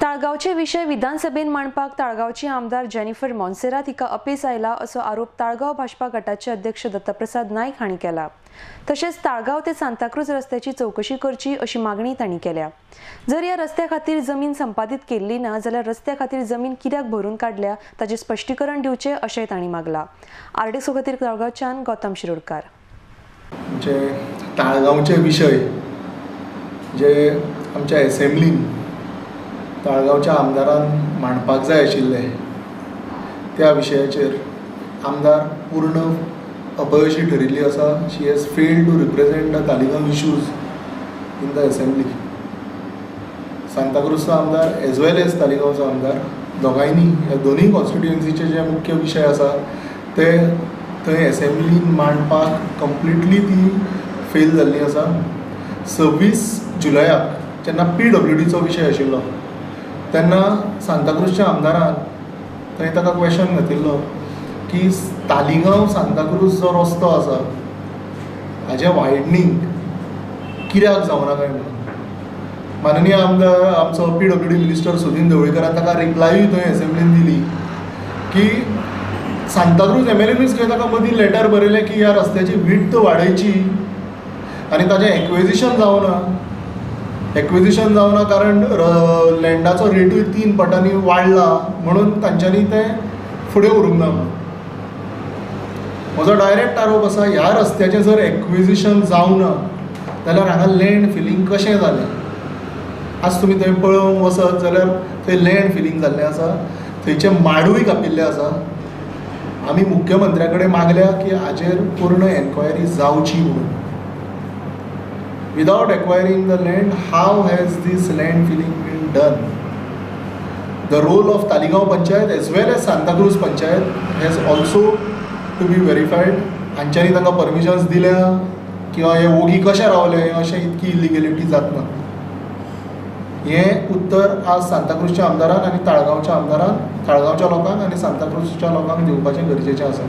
ताळगावचे विषय विधानसभेन मांडपाक ताळगावची आमदार जेनिफर मॉन्सेरात हिका अपेस आयला असो आरोप ताळगाव भाजपा गटाचे अध्यक्ष दत्तप्रसाद नाईक हांणी केला। तशेंच ताळगाव ते सांताक्रूज रस्त्याची चौकशी करची अशी मागणी तांणी केल्या। जर ह्या रस्त्या खातीर जमीन संपादीत केल्ली ना जाल्यार रस्त्या खातीर जमीन कित्याक भरून काडल्या ताचे स्पश्टीकरण दिवचे अशेंय तांणी मागला। आरडीएक्सो खातीर ताळगावच्यान गौतम शिरोडकार। ताळगावचे विषय जे आमच्या असेंब्लीन ताळगावच्या आमदारान मांडपाक जाय आशिल्ले त्या विशयाचेर आमदार पूर्ण अपयशी ठरिल्ली आसा। She has failed to represent the Taligaon issues in the assembly. सांताक्रूजचो आमदार एज वेल एज तालिगांवचो आमदार दोगांयनी ह्या दोनूय कॉन्स्टिट्युएन्सीचे जे मुख्य विशय आसा ते थंय असेंब्लीन मांडपाक कंप्लिटली ती फेल जाल्ली आसा। 26 जुलयाक जेन्ना PWDचो विशय आशिल्लो तेन्ना सांताक्रूजच्या आमदारान थंय ताका क्वेशन घातिल्लो की तालिगांव सांताक्रूज जो रस्तो आसा हाजें वायडनींग कित्याक जावना काय म्हणून माननीय आमदार आमचो PWD मिनिस्टर सुदीन ढवळीकरान ताका रिप्लायूय थंय असेंब्लीन दिली की सांताक्रूज MLAनूच खंय ताका मदीं लेटर बरयलें की ह्या रस्त्याची विड्थ वाडयची आनी ताचें एक्विजिशन जावना कारण लँडाचो रेटूय 3 पटांनी वाडला म्हणून तांच्यांनी तें फुडें व्हरूंक ना म्हणून। म्हजो डायरेक्ट आरोप आसा ह्या रस्त्याचें जर एक्विजिशन जावना जाल्यार हांगा लँड फिलींग कशें जालें। आज तुमी थंय पळोवंक वचत जाल्यार थंय लँड फिलींग जाल्लें आसा, थंयचे माडूय कापिल्ले आसा। आमी मुख्यमंत्र्या कडेन मागल्या की हाजेर पूर्ण एन्क्वायरी जावची म्हणून। Without acquiring the land, how has this land filling been done? The role of Taligaon Panchayat as well as Santacruz Panchayat has also to be verified. हांच्यांनी तांकां परमिशन्स दिल्या किंवा हे ओगी कशे रावले अशें इतकी इलिगेलिटी जातना हें उत्तर आज सांताक्रूजच्या आमदारान आनी ताळगांवच्या आमदारान ताळगांवच्या लोकांक आनी सांताक्रूजच्या लोकांक दिवपाचें गरजेचें आसा।